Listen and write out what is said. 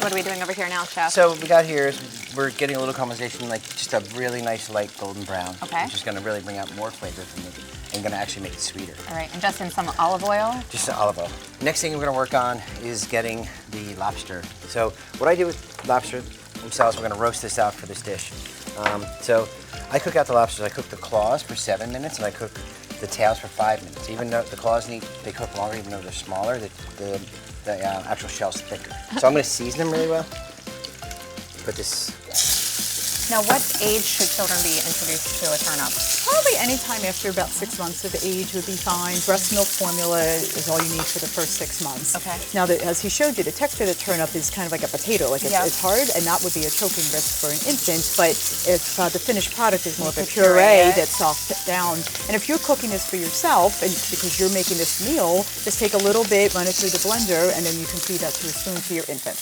what are we doing over here now, Chef? So what we got here is we're getting a little caramelization, like just a really nice light golden brown. Okay. Which is going to really bring out more flavor from it and going to actually make it sweeter. All right, and just in some olive oil? Just the olive oil. Next thing we're going to work on is getting the lobster. So what I do with lobster themselves, we're going to roast this out for this dish. So I cook out the lobsters. I cook the claws for 7 minutes, and I cook the tails for 5 minutes. Even though the claws they cook longer, even though they're smaller, the actual shell's thicker. So I'm going to season them really well. Put this. Now, what age should children be introduced to a turnip? Probably any time after about 6 months of age would be fine. Breast milk formula is all you need for the first 6 months. Okay. Now, as he showed you, the texture of the turnip is kind of like a potato. Like it's hard, and that would be a choking risk for an infant. But if the finished product is more of a puree that's soft down, and if you're cooking this for yourself, and because you're making this meal, just take a little bit, run it through the blender, and then you can feed that to a spoon to your infant.